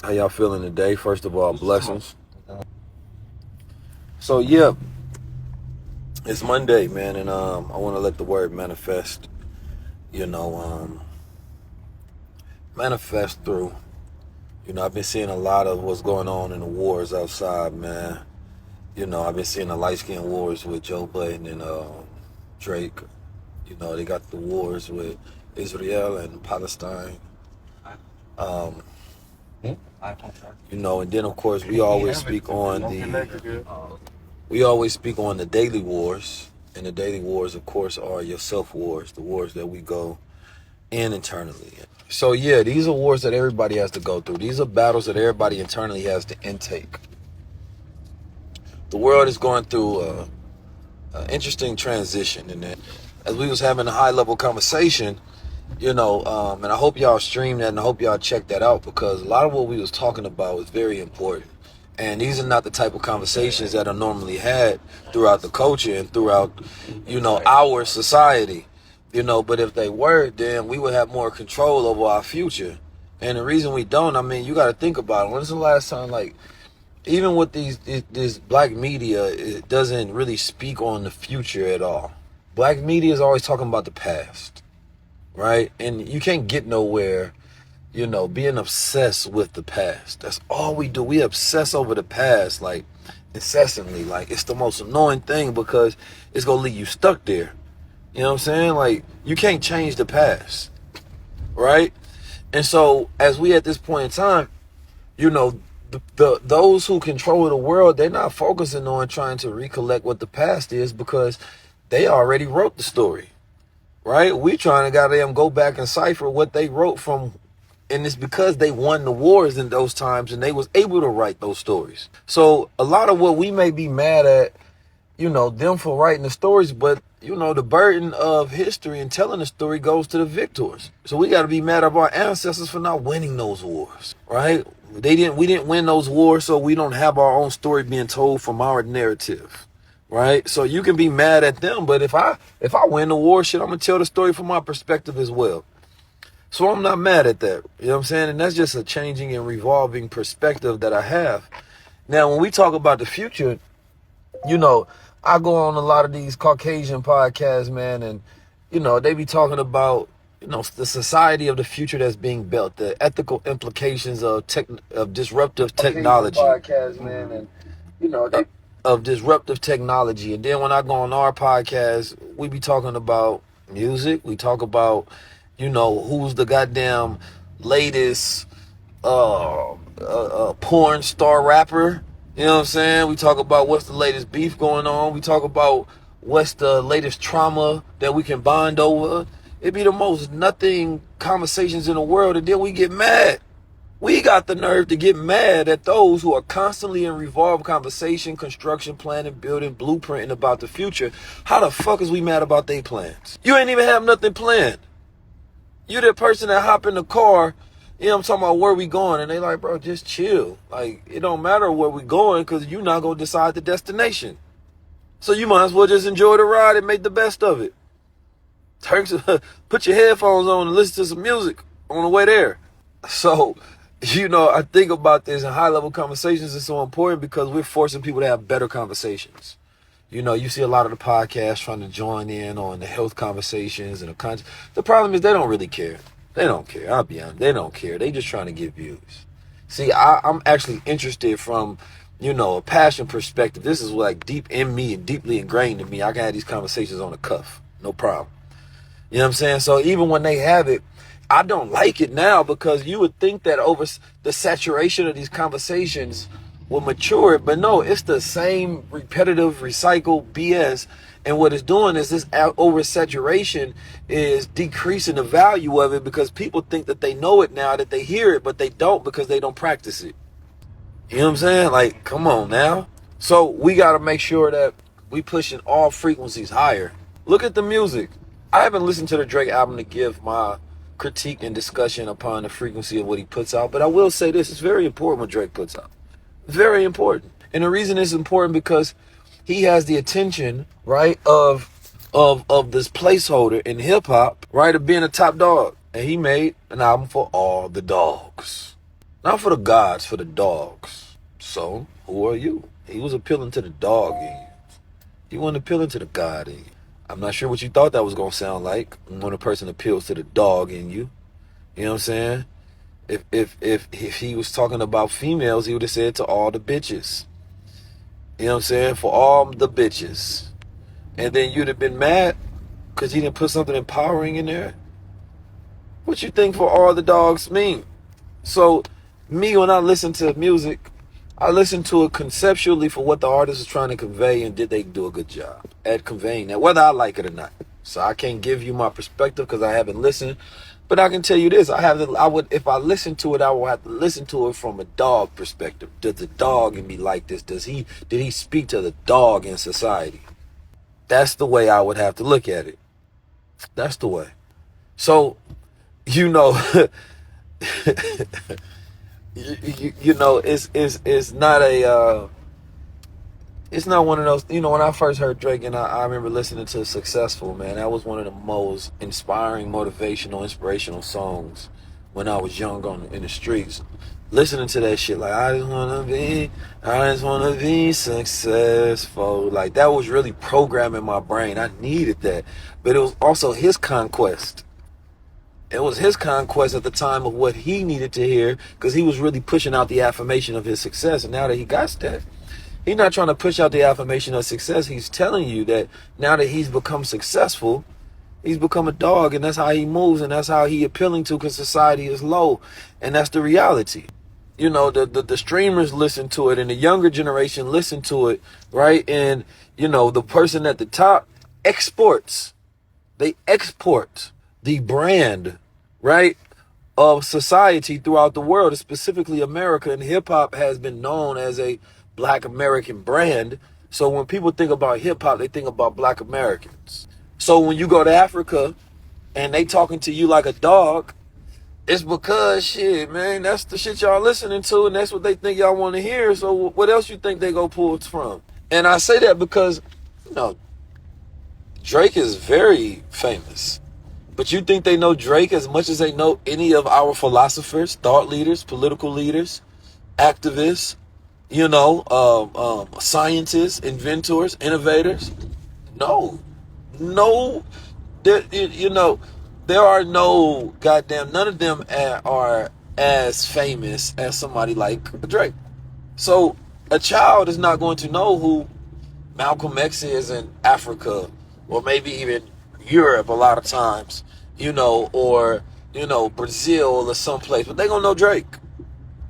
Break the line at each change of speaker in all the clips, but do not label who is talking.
How y'all feeling today? First of all, blessings. So yeah, it's Monday, man, and I want to let the word manifest. Manifest through. I've been seeing a lot of what's going on in the wars outside, man. I've been seeing the light skin wars with Joe Biden and Drake. They got the wars with Israel and Palestine. Um, and then of course we always speak on the daily wars, and the daily wars, of course, are your self wars, the wars that we go in internally. So yeah, these are wars that everybody has to go through. These are battles that everybody internally has to intake. The world is going through an interesting transition, and as we was having a high level conversation, and I hope y'all stream that and I hope y'all check that out, because a lot of what we was talking about is very important. And these are not the type of conversations that are normally had throughout the culture and throughout, our society. But if they were, then we would have more control over our future. And the reason we don't, you got to think about it. When's the last time, even with this black media, it doesn't really speak on the future at all. Black media is always talking about the past, right? And you can't get nowhere, being obsessed with the past. That's all we do. We obsess over the past, incessantly. It's the most annoying thing, because it's going to leave you stuck there. You know what I'm saying? You can't change the past, right? And so as we at this point in time, those who control the world, they're not focusing on trying to recollect what the past is, because they already wrote the story, right? We trying to goddamn go back and cipher what they wrote from, and it's because they won the wars in those times and they was able to write those stories. So a lot of what we may be mad at, them for writing the stories, but the burden of history and telling the story goes to the victors. So we got to be mad at our ancestors for not winning those wars, right? We didn't win those wars, so we don't have our own story being told from our narrative, right? So you can be mad at them, but if I win the war, shit, I'm gonna tell the story from my perspective as well. So I'm not mad at that. You know what I'm saying? And that's just a changing and revolving perspective that I have. Now, when we talk about the future, I go on a lot of these Caucasian podcasts, man, and, they be talking about, the society of the future that's being built, the ethical implications of disruptive technology. Podcast, man, and, of disruptive technology. And then when I go on our podcast, we be talking about music. We talk about, who's the goddamn latest porn star rapper. You know what I'm saying? We talk about what's the latest beef going on. We talk about what's the latest trauma that we can bond over. It be the most nothing conversations in the world, and then we get mad. We got the nerve to get mad at those who are constantly in revolved conversation, construction, planning, building, blueprinting about the future. How the fuck is we mad about their plans? You ain't even have nothing planned. You the person that hop in the car, I'm talking about where we going, and they like, bro, just chill. It don't matter where we going, because you're not going to decide the destination. So you might as well just enjoy the ride and make the best of it. Put your headphones on and listen to some music on the way there. So, I think about this, and high-level conversations is so important, because we're forcing people to have better conversations. You see a lot of the podcasts trying to join in on the health conversations and the problem is they don't really care. They don't care. I'll be honest. They don't care. They just trying to get views. See, I'm actually interested from, a passion perspective. This is deep in me and deeply ingrained in me. I can have these conversations on the cuff. No problem. You know what I'm saying? So even when they have it, I don't like it now, because you would think that over the saturation of these conversations will mature it, but no, it's the same repetitive, recycled BS. And what it's doing is this oversaturation is decreasing the value of it, because people think that they know it now, that they hear it, but they don't, because they don't practice it. You know what I'm saying? Come on now. So we got to make sure that we pushing all frequencies higher. Look at the music. I haven't listened to the Drake album to give my critique and discussion upon the frequency of what he puts out, but I will say this: it's very important what Drake puts out. Very important. And the reason it's important, because he has the attention, right, of this placeholder in hip hop, right, of being a top dog. And he made an album for all the dogs. Not for the gods, for the dogs. So, who are you? He was appealing to the dog in you. He wasn't appealing to the God in you. I'm not sure what you thought that was going to sound like when a person appeals to the dog in you. You know what I'm saying? If he was talking about females, he would have said to all the bitches. You know what I'm saying? For all the bitches. And then you'd have been mad because he didn't put something empowering in there. What you think for all the dogs mean? So, me, when I listen to music, I listen to it conceptually for what the artist is trying to convey, and did they do a good job at conveying that, whether I like it or not. So I can't give you my perspective because I haven't listened, but I can tell you this: if I listen to it, I will have to listen to it from a dog perspective. Does the dog in me like this? Did he speak to the dog in society? That's the way I would have to look at it. That's the way. So, you know. You know, it's not a it's not one of those. You know, when I first heard Drake, and I remember listening to Successful, man, that was one of the most inspiring, motivational, inspirational songs when I was young in the streets. Listening to that shit, like I just wanna be successful. Like that was really programming my brain. I needed that, but it was also his conquest. It was his conquest at the time of what he needed to hear, because he was really pushing out the affirmation of his success. And now that he got that, he's not trying to push out the affirmation of success. He's telling you that now that he's become successful, he's become a dog, and that's how he moves, and that's how he appealing to, because society is low, and that's the reality. You know, the streamers listen to it, and the younger generation listen to it, right? And, you know, the person at the top exports. They export the brand, right, of society throughout the world, specifically America. And hip hop has been known as a Black American brand. So when people think about hip hop, they think about Black Americans. So when you go to Africa and they talking to you like a dog, it's because, shit, man, that's the shit y'all listening to, and that's what they think y'all want to hear. So what else you think they go pull it from? And I say that because, you know, Drake is very famous. But you think they know Drake as much as they know any of our philosophers, thought leaders, political leaders, activists, you know, scientists, inventors, innovators? No. No. You know, there are no goddamn, none of them are as famous as somebody like Drake. So a child is not going to know who Malcolm X is in Africa, or maybe even Europe a lot of times, you know, or, you know, Brazil or someplace, but they're going to know Drake.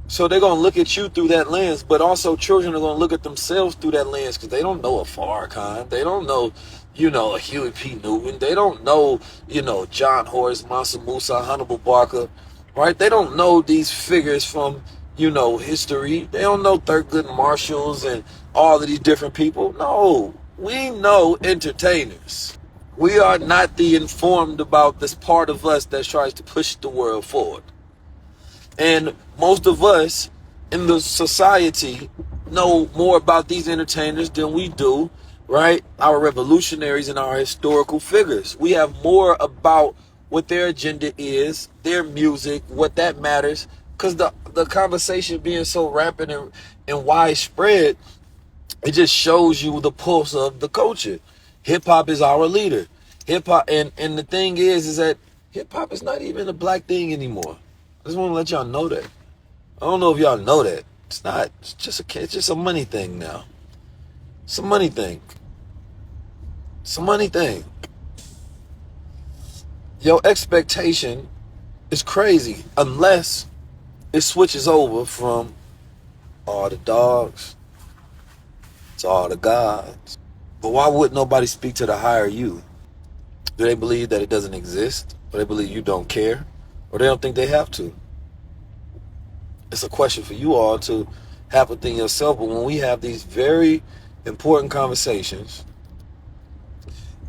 So they're going to look at you through that lens, but also children are going to look at themselves through that lens, because they don't know a Farrakhan. They don't know, you know, a Huey P. Newton. They don't know, you know, John Horace, Mansa Musa, Hannibal Barker, right? They don't know these figures from, you know, history. They don't know Thurgood Marshalls and all of these different people. No, we know entertainers. We are not the informed about this part of us that tries to push the world forward. And most of us in the society know more about these entertainers than we do, right? Our revolutionaries and our historical figures. We have more about what their agenda is, their music, what that matters, because the conversation being so rampant and widespread, it just shows you the pulse of the culture. Hip hop is our leader. Hip hop, and the thing is that hip hop is not even a black thing anymore. I just want to let y'all know that. I don't know if y'all know that. It's not. It's just a money thing now. It's a money thing. It's a money thing. Your expectation is crazy unless it switches over from all the dogs to all the gods. But why would nobody speak to the higher you? Do they believe that it doesn't exist? Or they believe you don't care? Or they don't think they have to? It's a question for you all to have within yourself. But when we have these very important conversations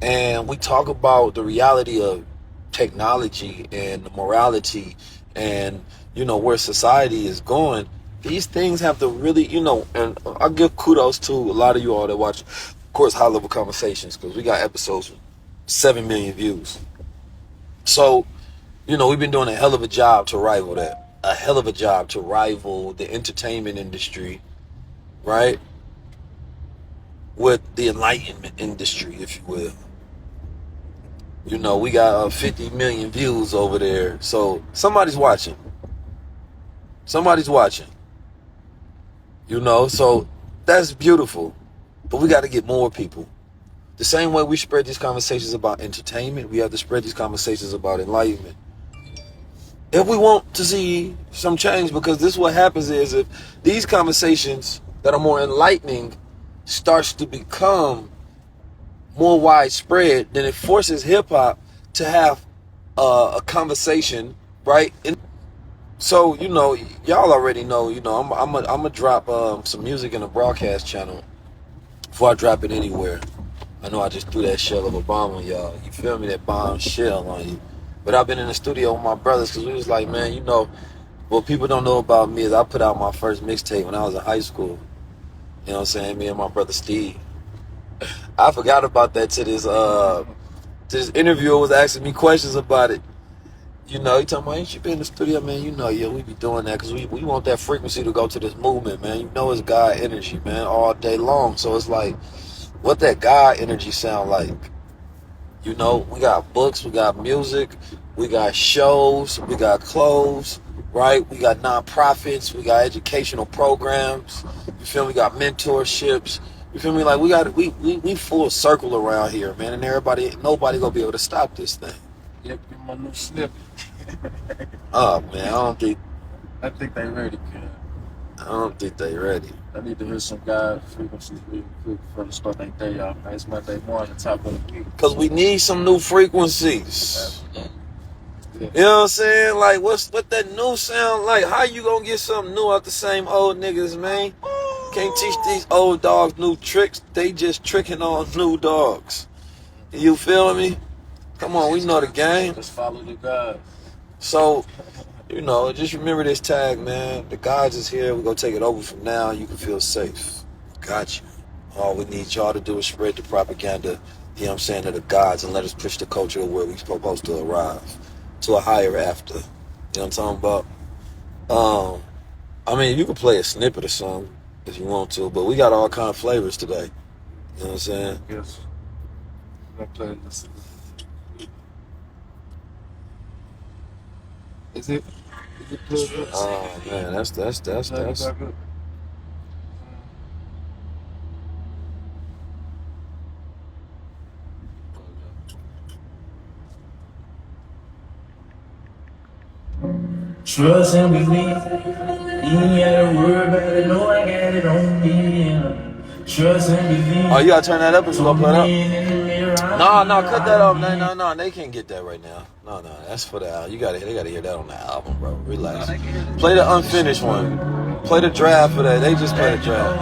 and we talk about the reality of technology and morality and, you know, where society is going, these things have to really, you know, and I give kudos to a lot of you all that watch, of course, High Level Conversations, because we got episodes with 7 million views. So, you know, we've been doing a hell of a job to rival that. a hell of a job to rival the entertainment industry, right? With the enlightenment industry, if you will. You know, we got 50 million views over there. So somebody's watching. Somebody's watching. You know, so that's beautiful. But we got to get more people. The same way we spread these conversations about entertainment, we have to spread these conversations about enlightenment. If we want to see some change, because this is what happens is if these conversations that are more enlightening starts to become more widespread, then it forces hip-hop to have a conversation, right? So, you know, y'all already know, you know, I'm gonna drop some music in a broadcast channel before I drop it anywhere. I know I just threw that shell of a bomb on y'all. You feel me? That bomb shell on you. But I've been in the studio with my brothers because we was like, man, you know, what people don't know about me is I put out my first mixtape when I was in high school. You know what I'm saying? Me and my brother Steve. I forgot about that to this interviewer was asking me questions about it. You know, he talking about, ain't you been in the studio, man? You know, yeah, we be doing that because we want that frequency to go to this movement, man. You know it's God energy, man, all day long. So it's like, what that God energy sound like? You know, we got books, we got music, we got shows, we got clothes, right? We got nonprofits, we got educational programs. You feel me? We got mentorships. You feel me? Like we full circle around here, man, and nobody gonna be able to stop this thing.
Yep, get my new snippet.
Oh man,
I think they ready, kid.
I don't think they ready.
I need to hear some God frequencies really quick before the start their day off. It's my day more on the top of the week.
Cause we need some new frequencies.
Yeah.
You know what I'm saying? Like what that new sound like? How you gonna get something new out the same old niggas, man? Can't teach these old dogs new tricks. They just tricking on new dogs. You feel me? Come on, we know the game.
Just follow the God.
So, you know, just remember this tag, man. The gods is here. We're going to take it over from now. You can feel safe. Got you. All we need y'all to do is spread the propaganda, you know what I'm saying, of the gods and let us push the culture where we're supposed to arrive. To a higher after. You know what I'm talking about? I mean, you can play a snippet or something if you want to, but we got all kind of flavors today. You know what I'm saying?
Yes. I'm playing this. Is it good?
Oh man, that's
trust and believe. You ain't gotta worry about it. No, I got it on me. Trust and believe.
Oh, you gotta turn that up if you gonna put it up. No, cut that up. No, they can't get that right now. No, that's for the album. They gotta hear that on the album, bro. Relax. Play the unfinished one. Play the draft for that. They just play the draft.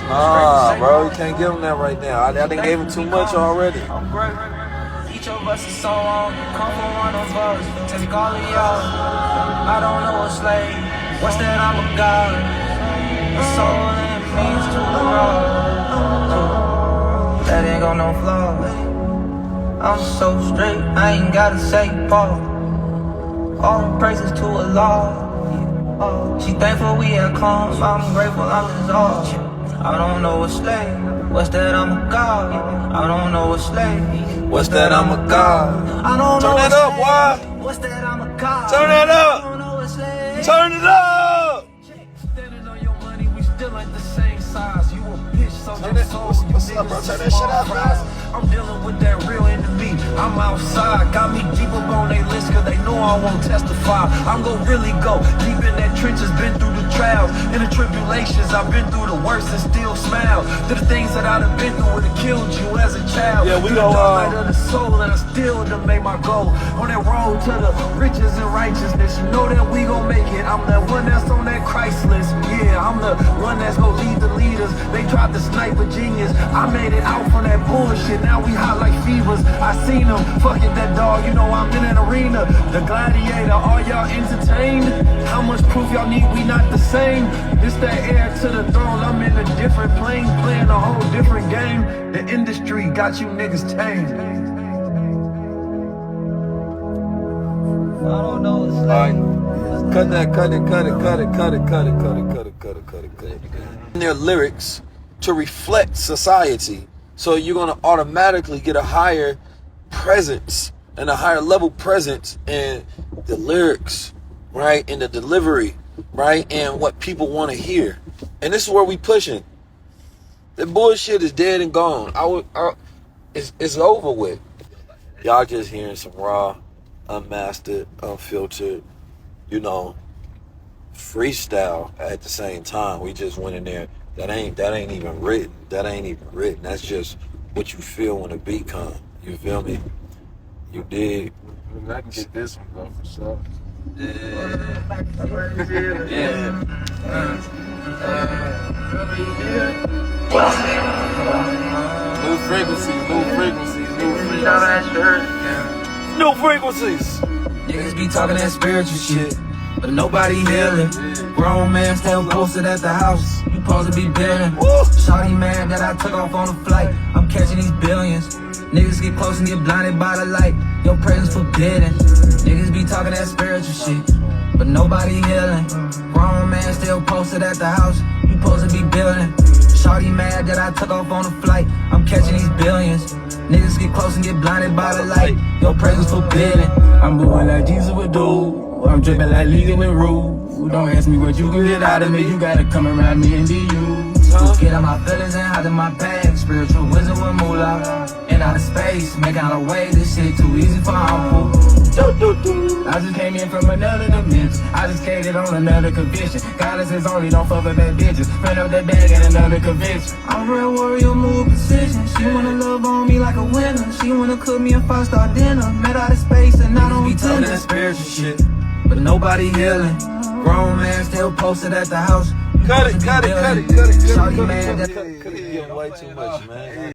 Nah, bro, you can't give them that right now. I done gave them too much already.
Each of us is so on. Come from one of us. Take all of y'all. I don't know a slave. What's that? I'm a god. The soul and means to the road. That ain't got no flaws. I'm so straight, I ain't gotta say Paul. All the praises to Allah. She thankful we had calm. I'm grateful I'm just off. I don't know a slave. What's that? I'm a god. I don't know a slave.
What's that? I'm a god.
I don't
Turn
know
that up, boy.
What's that? I'm a god.
Turn that up.
I don't know a slave.
Turn it up.
Standing on your money, we still ain't the same size. You a bitch, so your soul.
What's up, bro? Turn that shit up, bro.
I'm dealing with that real enemy. I'm outside, got me deep up on they list, cause they know I won't testify. I'm gon' really go deep in that trenches, been through the trials and the tribulations. I've been through the worst and still smile. To the things that I'd have been through would've killed you as a child.
Yeah, we
to
go,
the dark night of the soul, and I still done made my goal. On that road to the riches and righteousness, you know that we gon' make it. I'm the one that's on that Christ list. Yeah, I'm the one that's gon' lead the leaders. They tried to snipe a genius. I made it out from that bullshit. Now we hot like fevers. I seen them, fuck it, that dog, you know I'm in an arena. The gladiator, are y'all entertained? How much proof y'all need we not the same? It's that heir to the throne, I'm in a different plane, playing a whole different game. The industry got you niggas tamed. don't know. It's
Alright.
like,
Cut that, cut it, cut it, cut it, cut it, cut it, cut it, cut it, cut it, cut it, cut it. In their lyrics to reflect society. So you're gonna automatically get a higher presence and a higher level presence in the lyrics, right? In the delivery, right? And what people want to hear. And this is where we pushing. The bullshit is dead and gone. It's over with. Y'all just hearing some raw, unmastered, unfiltered, freestyle at the same time. We just went in there. That ain't even written. That ain't even written. That's just what you feel when a beat comes. You feel me? You dig?
I can get this one though for sure. New frequencies.
New frequencies.
niggas be talking that spiritual shit, but nobody healing. Grown man still posted at the house. You supposed to be building. Shawty mad that I took off on a flight. I'm catching these billions. Niggas get close and get blinded by the light. Your presence forbidden. Niggas be talking that spiritual shit, but nobody healing. Grown man still posted at the house. You supposed to be building. Shawty mad that I took off on a flight. I'm catching these billions. Niggas get close and get blinded by the light. Your presence forbidden. I'm moving like Jesus would do. I'm dripping like legal and rude. Don't ask me what you can get out of me. You gotta come around me and be you. Get out my feelings and hide in my bag. Spiritual wizard with moolah. And out of space, make out a way. This shit too easy for humble. I just came in from another dimension. I just catered on another conviction. Goddess is only don't fuck with bad bitches. Friend up that bag at another convention. I'm a real warrior, move precision. She wanna love on me like a winner. She wanna cook me a 5-star dinner. Met out of space and I don't be talking that spiritual shit, but nobody healing. Grown man still posted at the house.
Cut it, cut it, cut it, cut it, cut it, cut it, cut it, cut it. You're getting way too much, man.